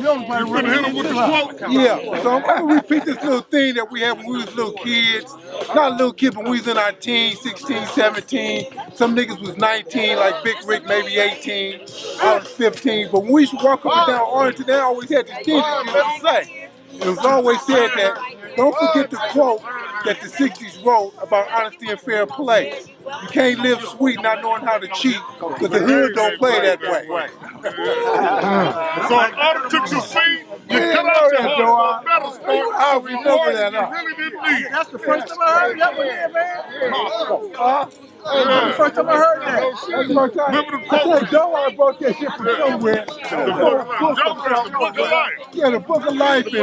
finna hit him with the quote? Yeah, so I'm going to repeat this little thing that we had when we was little kids. Not little kids, but we was in our teens, 16, 17. Some niggas was 19, like Big Rick, maybe 18. I was 15. But when we used to walk up and down Arlington, they always had this thing that used to say. It was always said that, don't forget the quote that the 60s wrote about honesty and fair play. You can't live sweet not knowing how to cheat, because the hood don't play that way. So in order to succeed, you cut out your heart for a better start. I remember that. You really didn't need. That's the first time I heard that one there, man. That's the first time I heard that. That's the first time. Remember the I quote? think Joe brought that shit from somewhere. Joe said the book of life. Yeah, the book of life. And,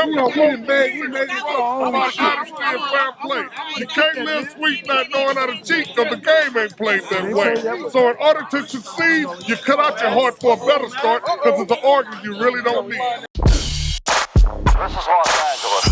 you know, we made it our own About shit. honesty and fair play. You can't live sweet not knowing how to cheat because the game ain't played that way. So in order to succeed, you cut out your heart for a better start because it's an organ you really don't need. This is Los Angeles.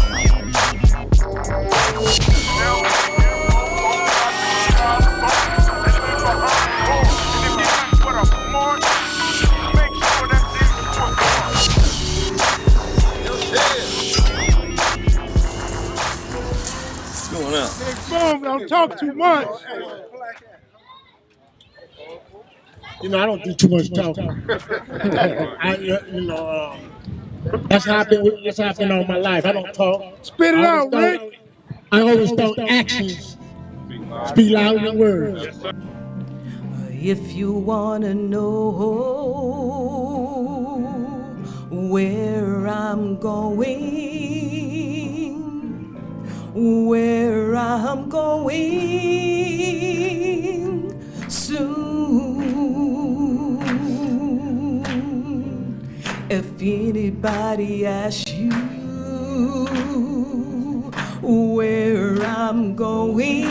Boom, don't talk too much. You know, I don't do too much talking. That's how I've been all my life. I don't talk. Spit it out, Rick. I always thought actions speak louder than words. If you wanna know where I'm going soon. If anybody asks you where I'm going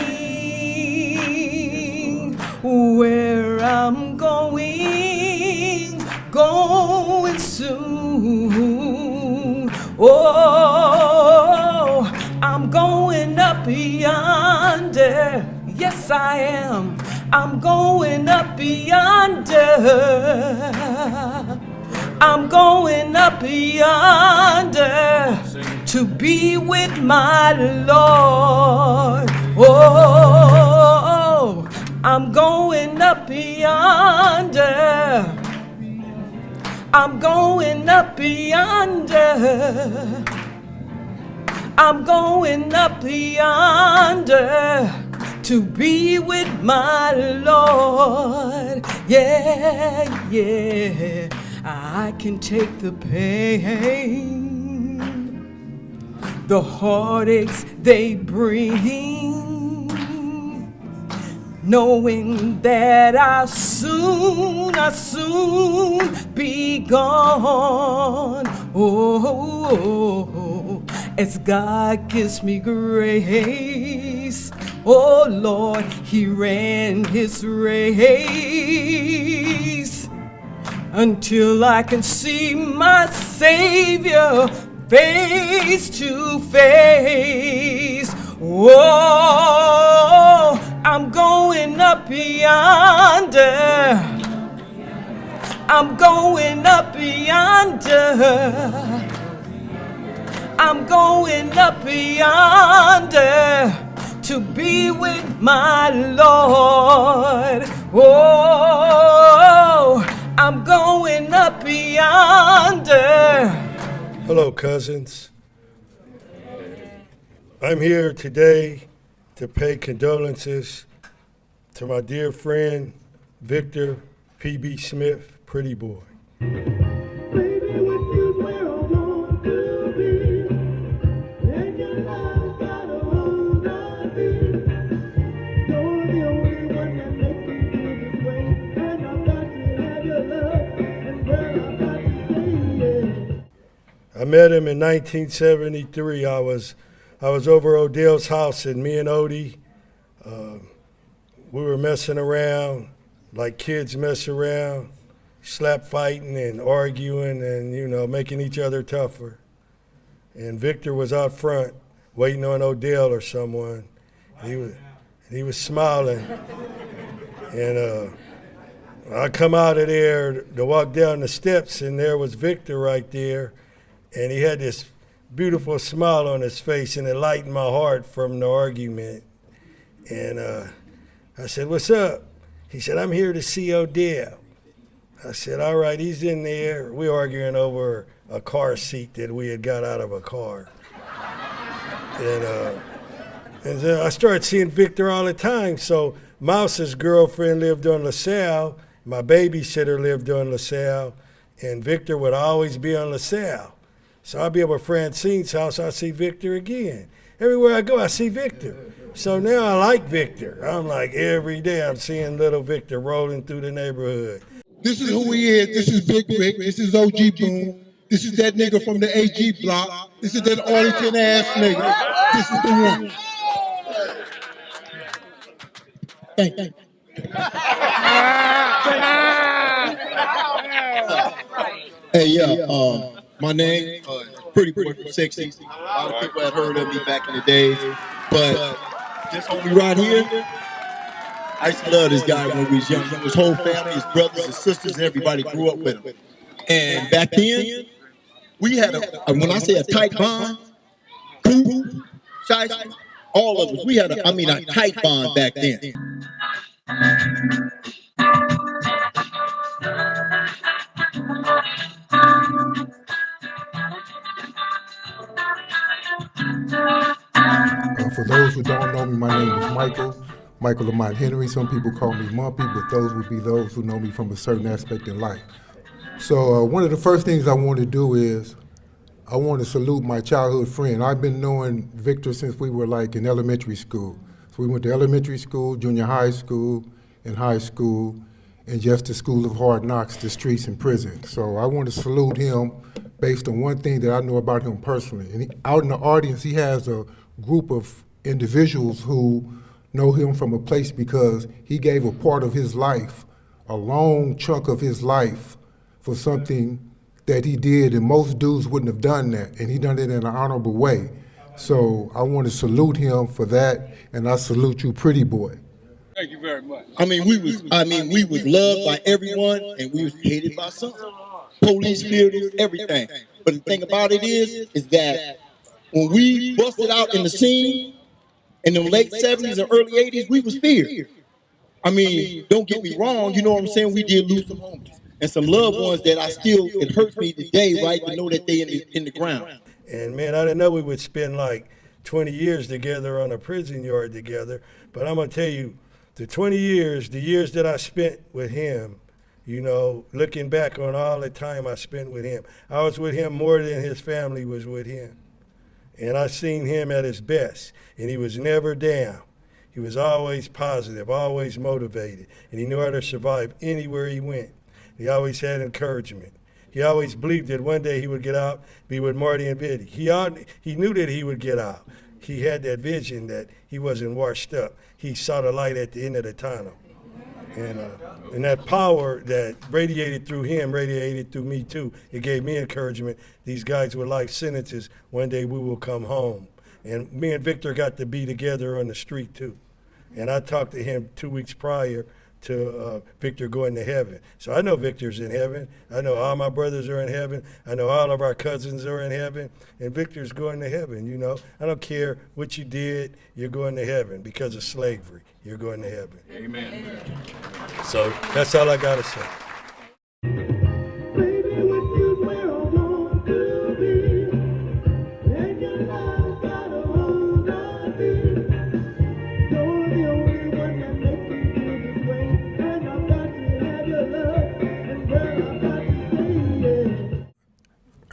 soon. Oh, I'm going up yonder. Yes, I am. I'm going up yonder. I'm going up yonder to be with my Lord. Oh, I'm going up yonder. I'm going up yonder. I'm going up yonder to be with my Lord. Yeah, yeah. I can take the pain, the heartaches they bring, knowing that I'll soon be gone. Oh, as God gives me grace, oh Lord, He ran His race until I can see my Savior face to face. Oh, I'm going up yonder. I'm going up yonder. I'm going up yonder to be with my Lord. Oh, I'm going up yonder. Hello, cousins. I'm here today to pay condolences to my dear friend, Victor P.B. Smith, Pretty Boy. I met him in 1973. I was over Odell's house, and me and Odie, we were messing around like kids mess around, slap fighting and arguing and, you know, making each other tougher. And Victor was out front waiting on Odell or someone. He was smiling. And I come out of there to walk down the steps, and there was Victor right there, and he had this beautiful smile on his face, and it lightened my heart from the argument. And I said, "What's up?" He said, "I'm here to see Odell." I said, "All right, he's in there." We arguing over a car seat that we had got out of a car. And then I started seeing Victor all the time. So Mouse's girlfriend lived on LaSalle. My babysitter lived on LaSalle. And Victor would always be on LaSalle. So I'd be over at Francine's house, I'd see Victor again. Everywhere I go, I see Victor. So now I like Victor. I'm like, every day I'm seeing little Victor rolling through the neighborhood. This is who he is. This is Big Rick. This is OG Boom. This is that nigga from the AG block. This is that Arlington ass nigga. This is the one. Thank you. Hey, yeah, my name, Pretty Boy from 60s. A lot of people had heard of me back in the days, but this homie right here, I used to love this guy when we was young. His whole family, his brothers, his sisters, and everybody grew up with him. And back then, we had when I say a tight bond, Coop, Shiesty, all of us, we had a tight bond back then. For those who don't know me, my name is Michael Lamont Henry. Some people call me Mumpy, but those would be those who know me from a certain aspect in life. So one of the first things I want to do is I want to salute my childhood friend. I've been knowing Victor since we were like in elementary school. So we went to elementary school, junior high school, and high school, and just the school of hard knocks, the streets and prison. So I want to salute him based on one thing that I know about him personally. And out in the audience, he has a group of individuals who know him from a place because he gave a part of his life, a long chunk of his life, for something that he did, and most dudes wouldn't have done that, and he done it in an honorable way. So I want to salute him for that, and I salute you, Pretty Boy. Thank you very much. We was loved by everyone, and we was hated by some. Police feared us, everything. But the thing about it is that when we busted out in the scene in the late 70s and early 80s, we was feared. Don't get me wrong, you know what I'm saying? We did lose some homies and some loved ones that it hurts me today, right, to know that they in the ground. And man, I didn't know we would spend like 20 years together on a prison yard together. But I'm gonna tell you, the 20 years, the years that I spent with him, you know, looking back on all the time I spent with him, I was with him more than his family was with him. And I seen him at his best, and he was never down. He was always positive, always motivated, and he knew how to survive anywhere he went. He always had encouragement. He always believed that one day he would get out, be with Marty and Biddy. He knew that he would get out. He had that vision that he wasn't washed up. He saw the light at the end of the tunnel. And that power that radiated through him radiated through me too. It gave me encouragement. These guys with life sentences, one day we will come home. And me and Victor got to be together on the street too. And I talked to him 2 weeks prior to Victor going to heaven. So I know Victor's in heaven. I know all my brothers are in heaven. I know all of our cousins are in heaven. And Victor's going to heaven, you know. I don't care what you did, you're going to heaven because of slavery. You're going to heaven. Amen. So that's all I got to say.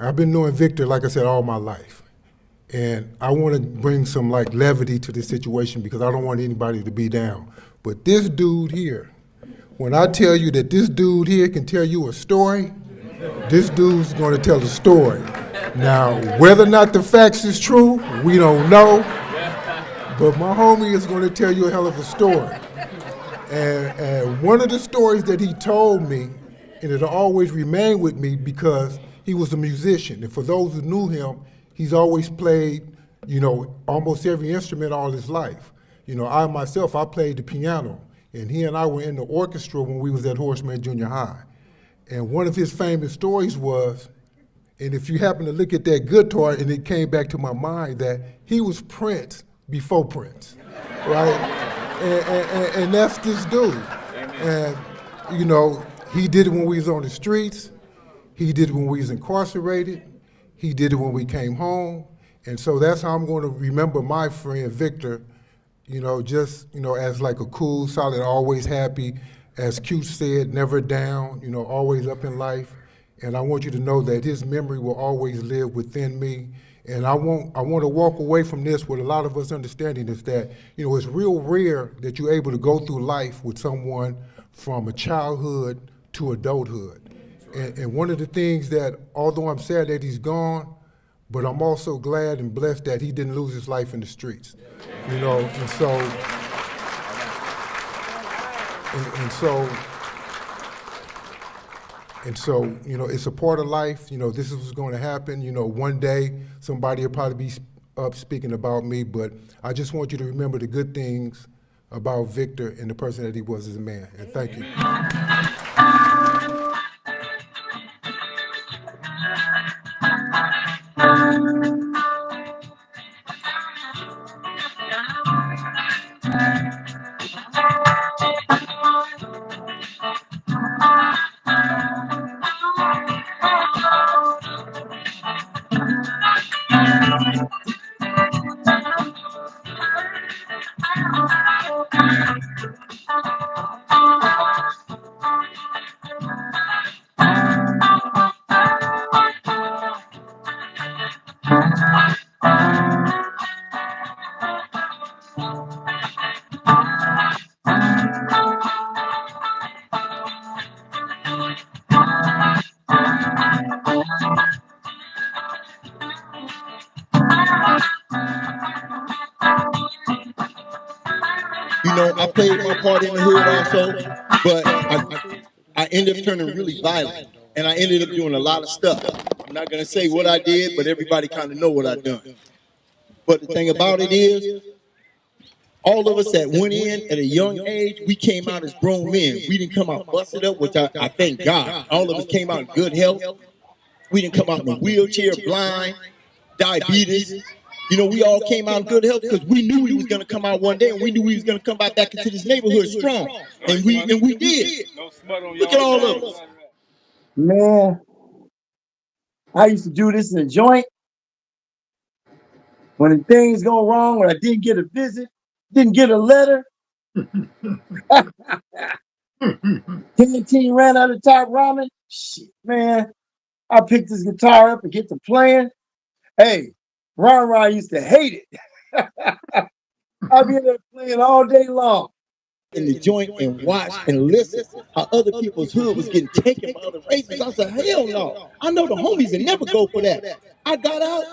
I've been knowing Victor, like I said, all my life. And I want to bring some like levity to this situation because I don't want anybody to be down. But this dude here, when I tell you that this dude here can tell you a story, this dude's going to tell a story. Now, whether or not the facts is true, we don't know. But my homie is going to tell you a hell of a story. And one of the stories that he told me, and it'll always remain with me because he was a musician. And for those who knew him, he's always played, you know, almost every instrument all his life. You know, I played the piano. And he and I were in the orchestra when we was at Horseman Junior High. And one of his famous stories was, and if you happen to look at that guitar, and it came back to my mind that he was Prince before Prince, right? And that's this dude. And, you know, he did it when we was on the streets. He did it when we was incarcerated. He did it when we came home. And so that's how I'm going to remember my friend Victor, you know, just, you know, as like a cool, solid, always happy, as Q said, never down, you know, always up in life. And I want you to know that his memory will always live within me. And I want to walk away from this with a lot of us understanding is that, you know, it's real rare that you're able to go through life with someone from a childhood to adulthood. And one of the things that, although I'm sad that he's gone, but I'm also glad and blessed that he didn't lose his life in the streets, you know, and so, you know, it's a part of life. You know, this is what's going to happen. You know, one day somebody will probably be up speaking about me, but I just want you to remember the good things about Victor and the person that he was as a man. And thank you. You know, I played my part in the hood also, but I ended up turning really violent, and I ended up doing a lot of stuff. I'm not gonna say what I did, but everybody kind of know what I done. But the thing about it is, all of us that went in at a young age, we came out as grown men. We didn't come out busted up, which I thank God. All of us came out in good health. We didn't come out in a wheelchair, blind, diabetes. You know, we all came out in good health because we knew we was gonna come out one day, and we knew we was gonna come back into this neighborhood strong, and we did. Look at all of us. Man, I used to do this in a joint. When the things go wrong, when I didn't get a visit, didn't get a letter. Team ran out of top ramen. Shit, man. I picked this guitar up and get to playing. Hey, Ron used to hate it. I'd be there playing all day long. In the joint and watch and listen how other people's hood was getting taken by other races. I said, hell no. I know the homies would never go for that. I got out.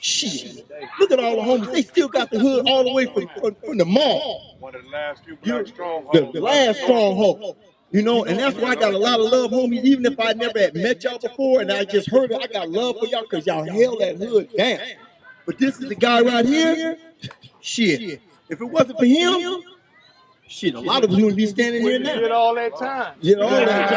Shit. Look at all the homies. They still got the hood all the way from the mall. One of the last few black strongholds. The last stronghold. You know, and that's why I got a lot of love, homies. Even if I never had met y'all before and I just heard it, I got love for y'all because y'all held that hood down. But this is the guy right here. Shit. If it wasn't for him, shit, a lot of us wouldn't be standing here now. Did all that time. Did all that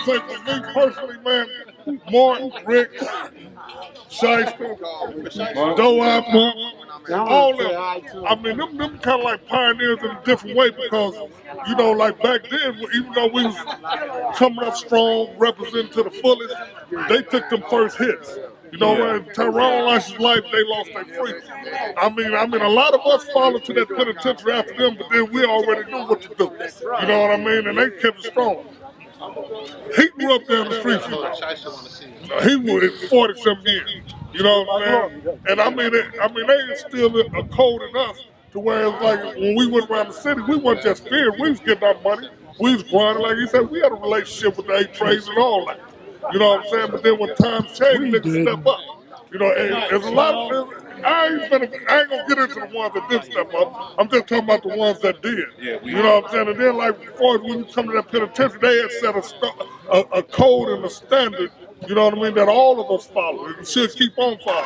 Say for me personally, man, Martin, Rick, Shiesty, Doe-Eye Monk, all of them. I mean, them kind of like pioneers in a different way because, you know, like back then, even though we was coming up strong, representing to the fullest, they took them first hits. You know, when Tyrone lost his life, they lost their freedom. I mean, a lot of us fall into that penitentiary after them, but then we already knew what to do. You know what I mean? And they kept it strong. He grew up down the street from me. He was 47 years. You know what I'm saying? And I mean, they instilled a code in us to where it's like when we went around the city, we weren't just feared. We was getting our money. We was grinding. Like he said, we had a relationship with the A-Trays and all that. You know what I'm saying? But then when times change, niggas step up. You know, there's a lot of. I ain't gonna get into the ones that didn't step up. I'm just talking about the ones that did. You know what I'm saying? And then, like, before, when you come to that penitentiary, they had set a code and a standard, you know what I mean, that all of us follow and should keep on following.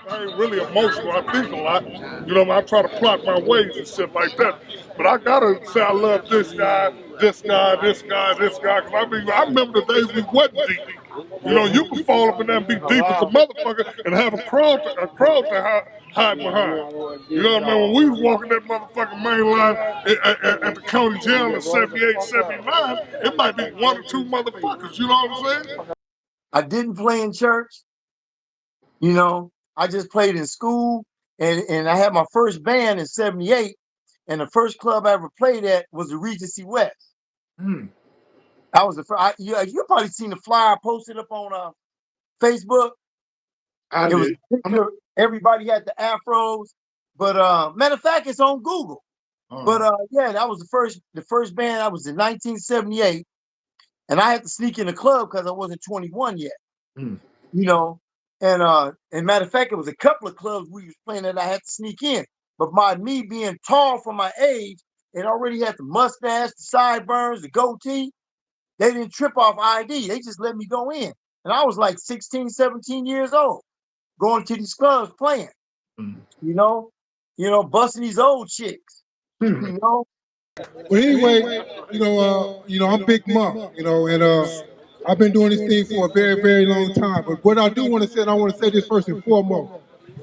I ain't really emotional. I think a lot. You know, I try to plot my ways and shit like that. But I gotta say I love this guy, this guy, this guy, this guy. Cause I mean, I remember the days we wasn't deep. You know, you can fall up in there and be deep as a motherfucker and have a crowd to hide behind. You know what I mean? When we was walking that motherfucking main line at the county jail in 78, 79, it might be one or two motherfuckers. You know what I'm saying? I didn't play in church. You know, I just played in school, and I had my first band in 78, and the first club I ever played at was the Regency West. That was the first. You probably seen the flyer posted up on Facebook. It was a picture. Everybody had the afros, but matter of fact, it's on Google. But yeah, that was the first band. I was in 1978, and I had to sneak in the club because I wasn't 21 yet. You know, and matter of fact, it was a couple of clubs we was playing that I had to sneak in. But me being tall for my age, and already had the mustache, the sideburns, the goatee, they didn't trip off ID. They just let me go in. And I was like 16, 17 years old, going to these clubs playing. You know, busting these old chicks. You know. But anyway, I'm Big Mac, and I've been doing this thing for a very, very long time. But what I do want to say, and I want to say this first and foremost,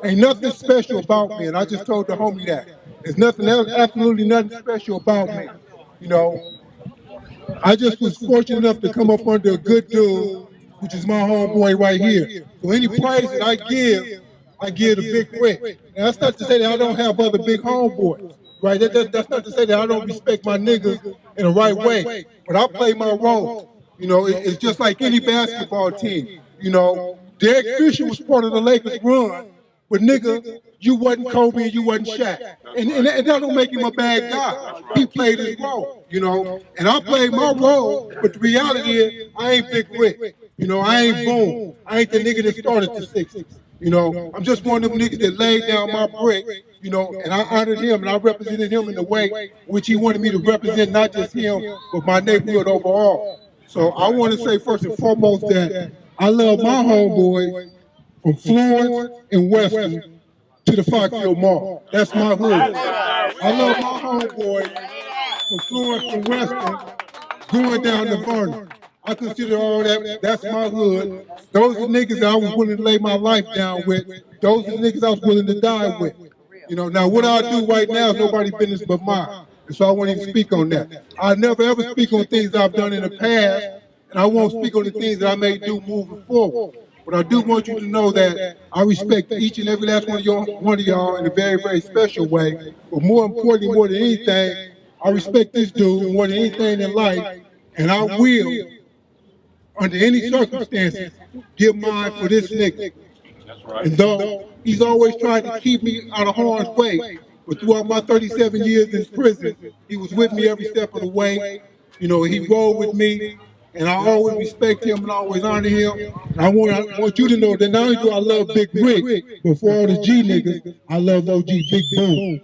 ain't nothing special about me, and I just told the homie that. There's absolutely nothing special about me. You know, I just was fortunate enough to come up under a good dude, which is my homeboy right here. So any praise that I give to Big Rick. Now that's not to say that I don't have other big homeboys, right? That's not to say that I don't respect my niggas in the right way, but I play my role. You know, it's just like any basketball team. You know, Derek Fisher was part of the Lakers run, but nigga, you wasn't Kobe and you wasn't Shaq. And that don't make him a bad guy. He played his role, you know, and I played my role, but the reality is I ain't Big Rick. You know, I ain't Boom. I ain't the nigga that started the 60s. You know, I'm just one of them niggas that laid down my brick, you know, and I honored him and I represented him in the way which he wanted me to represent not just him, but my neighborhood overall. So I want to say first and foremost that I love my homeboy from Florence and Western to the Foxfield Mall. That's my hood. I love my homeboy from Florence and Western going down to Vernon. I consider all that, that's my hood. Those are niggas that I was willing to lay my life down with. Those are niggas I was willing to die with. You know, now what I do right now is nobody's business but mine. And so I won't even speak on that. I never ever speak on things that I've done in the past, and I won't speak on the things that I may do moving forward. But I do want you to know that I respect each and every last one of y'all in a very, very special way. But more importantly, more than anything, I respect this dude more than anything in life, and I will, under any circumstances, give mine for this nigga. And though he's always tried to keep me out of harm's way, but throughout my 37 years in prison, he was with me every step of the way. You know, he rolled with me, and I always respect him and always honor him. And I want you to know that not only do I love Big Rick, but for all the G niggas, I love OG Big Boom.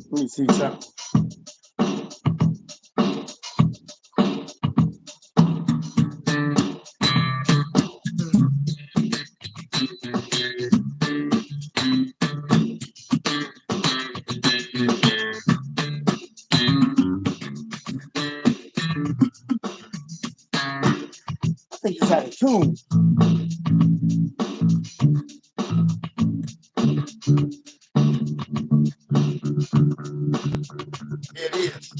Let me see something. tune. It is.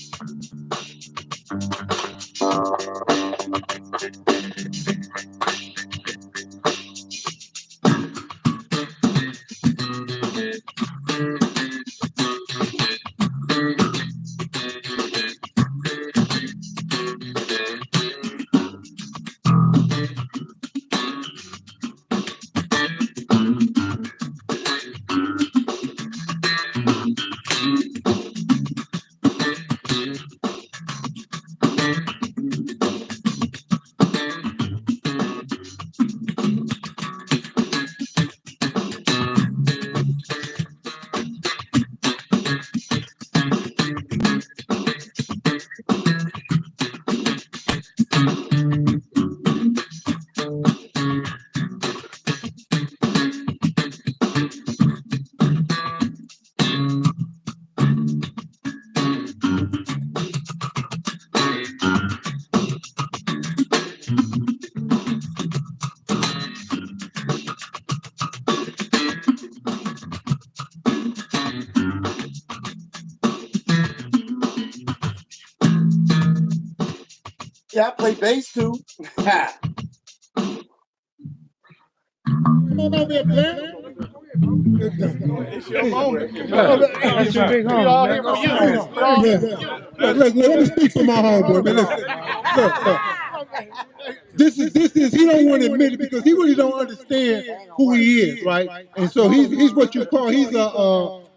Yeah, I play bass too. It's your moment. That's your big homie, man. Go Look, let me speak for my homeboy, man. Look. This is he don't want to admit it because he really don't understand who he is, right? And so he's what you call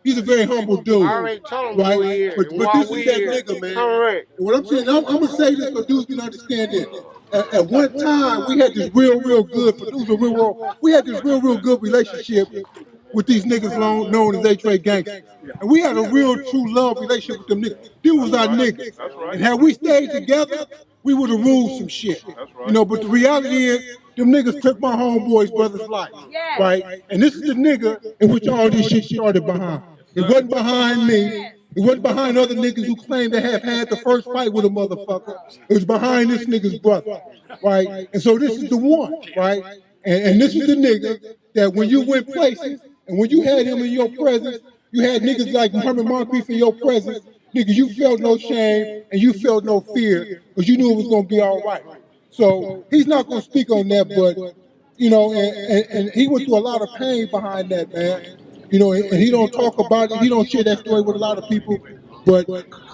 he's a very humble dude. I already told him right? who he is. But this is that nigga, man. Correct. And what I'm saying, I'm gonna say this so dudes can understand this. At one time, we had this real good producer, we had this real good relationship with these niggas known as H-Ray gangsters. And we had a real true love relationship with them niggas. They was our niggas. And had we stayed together, we would have ruled some shit. You know, but the reality is, them niggas took my homeboy's brother's life. Right? And this is the nigga in which all this shit started behind. It wasn't behind me. It wasn't behind other niggas who claimed to have had the first fight with a motherfucker. It was behind this nigga's brother, right? And so this is the one, right? And this is the nigga that when you went places and when you had him in your presence, you had niggas like Muhammad Moncrief in your presence, nigga, you felt no shame and you felt no fear because you knew it was gonna be all right. So he's not gonna speak on that, but you know, and he went through a lot of pain behind that, man. You know, and he don't talk about it. He don't share that story with a lot of people. But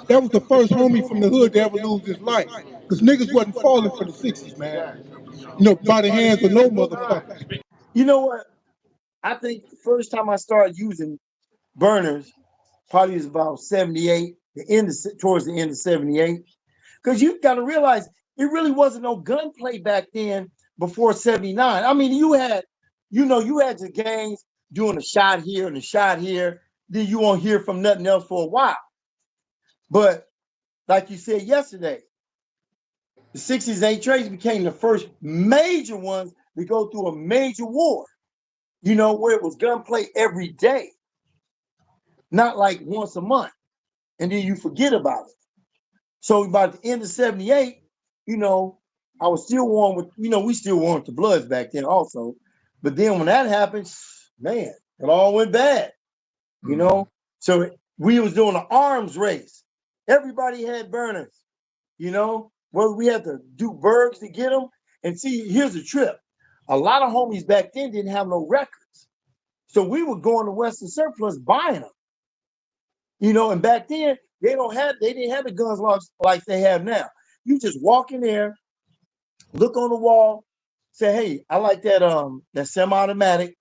that was the first homie from the hood to ever lose his life. Because niggas wasn't falling for the 60s, man. You know, by the hands of no motherfucker. You know what? I think the first time I started using burners probably was about 78, towards the end of 78. Because you got to realize it really wasn't no gunplay back then before 79. I mean, you had your gangs doing a shot here and a shot here, then you won't hear from nothing else for a while. But like you said yesterday, the 60s H-Rays became the first major ones to go through a major war, you know, where it was gunplay every day, not like once a month, and then you forget about it. So by the end of 78, you know, I was still warm with, you know, we still warm with the Bloods back then also. But then when that happened, man, it all went bad, you know? So we was doing an arms race. Everybody had burners, you know? Well, we had to do bergs to get them. And see, here's the trip. A lot of homies back then didn't have no records. So we were going to Western Surplus buying them. You know, and back then, they didn't have the guns like they have now. You just walk in there, look on the wall, say, hey, I like that semi-automatic.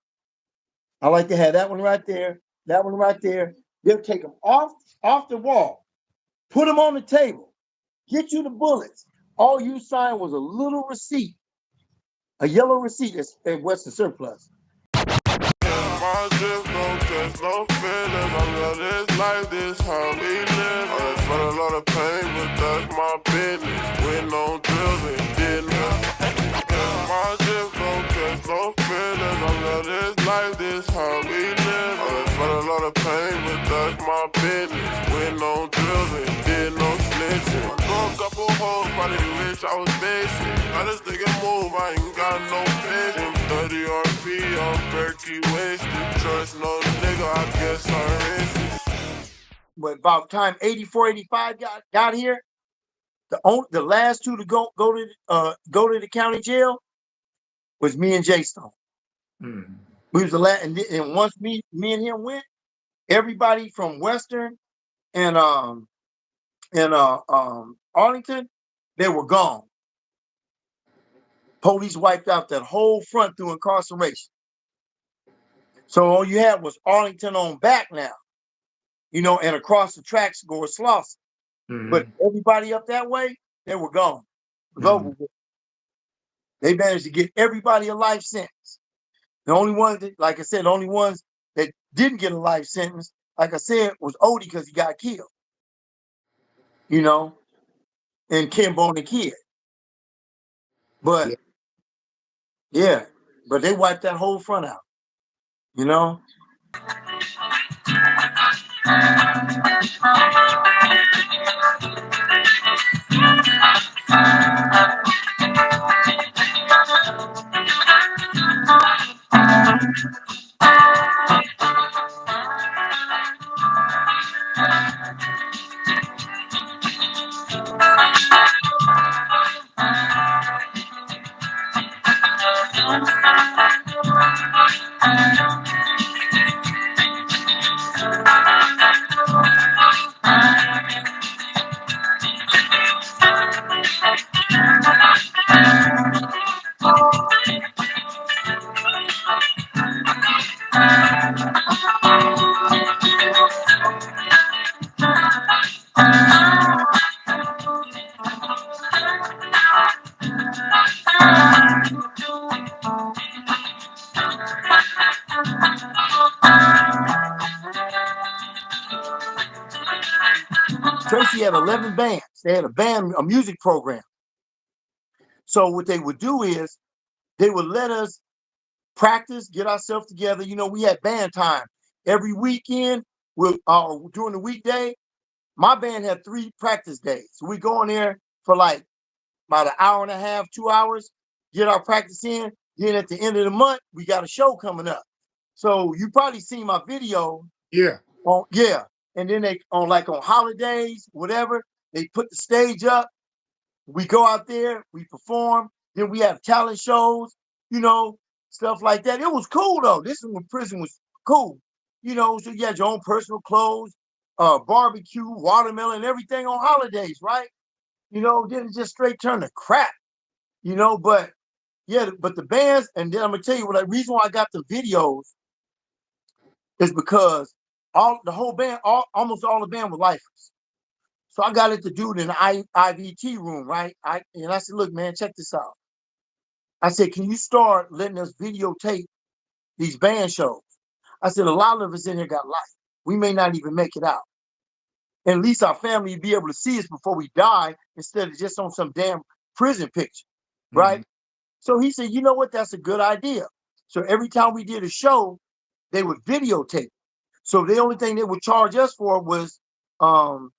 I like to have that one right there, that one right there. They'll take them off the wall, put them on the table, get you the bullets. All you signed was a little receipt, a yellow receipt at Western Surplus. My just don't touch no feelings. I love this life, this how we live. I done felt a lot of pain, but that's my business. Went on drills and didn't. My just don't touch there's no feelings. I love this life, this how we live. I done felt a lot of pain, but that's my business. With no drills and did no snitching. I know a couple hoes, probably wish I was basic. I just think and move, I ain't got no patience. 30 RP, I'm Berkey wasted. Trust no nigga, I guess I'm racist. But about time 84, 85 got here, the last two to go to the county jail was me and Jay Stone. We was the last, and once me and him went, everybody from Western and Arlington, they were gone. Police wiped out that whole front through incarceration. So all you had was Arlington on back now, you know, and across the tracks go Slauson. But everybody up that way, they were gone. It was over with. They managed to get everybody a life sentence. The only ones that, like I said, the only ones that didn't get a life sentence, like I said, was Odie because he got killed. You know, and Kimbo and the Kid. But yeah, but they wiped that whole front out. You know? Tracy had 11 bands. They had a music program. So what they would do is they would let us practice, get ourselves together. You know, we had band time every weekend. During the weekday, my band had 3 practice days. So we go in there for like about an hour and a half, 2 hours, get our practice in. Then at the end of the month, we got a show coming up. So you probably seen my video. Yeah. And then they on holidays, whatever, they put the stage up. We go out there, we perform. Then we have talent shows, you know, stuff like that. It was cool though. This is when prison was cool, you know. So you had your own personal clothes, barbecue, watermelon, everything on holidays, right? You know, then it just straight turned to crap, you know. But yeah, but the bands, and then I'm gonna tell you what the reason why I got the videos is because almost all the band were lifers. So I got it to dude in the IVT room, right? And I said, look, man, check this out. I said, can you start letting us videotape these band shows? I said, a lot of us in here got life. We may not even make it out. And at least our family be able to see us before we die instead of just on some damn prison picture, right? So he said, you know what? That's a good idea. So every time we did a show, they would videotape. So the only thing they would charge us for was $2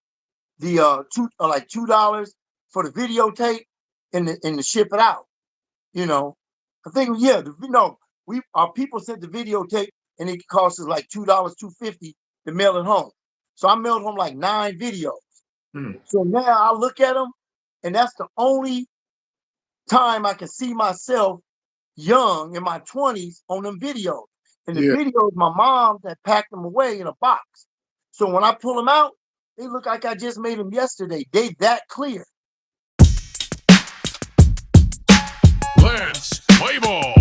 for the videotape and to ship it out. You know, I think our people sent the videotape and it cost us like $2.50 to mail it home. So I mailed home like 9 videos. So now I look at them, and that's the only time I can see myself young in my 20s on them videos. And the videos, my mom had packed them away in a box. So when I pull them out, they look like I just made them yesterday. They that clear. Let's play ball.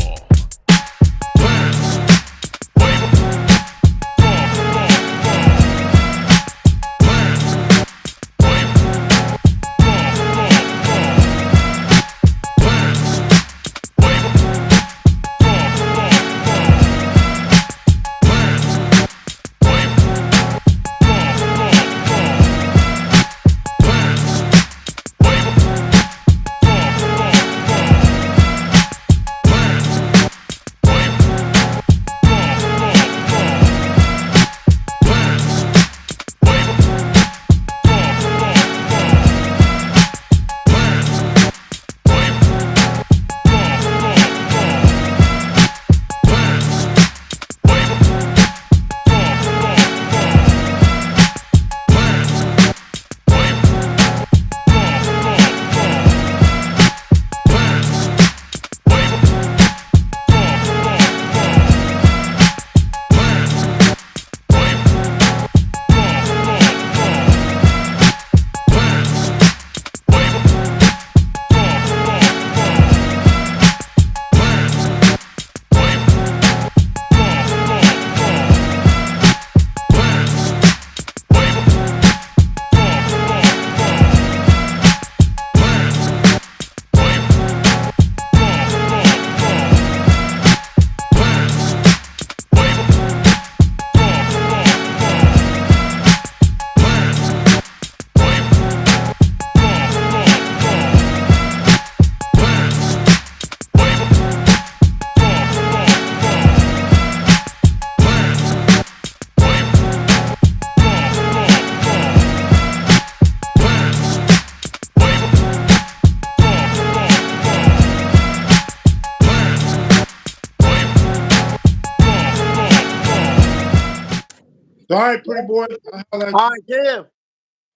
All right, pretty boy. All right, Kev.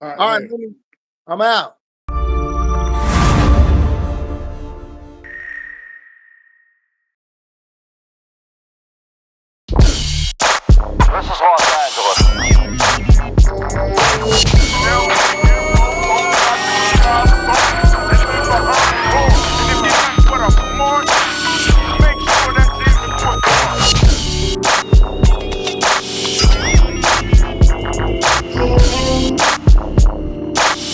All right, All right, man. I'm out. This is Los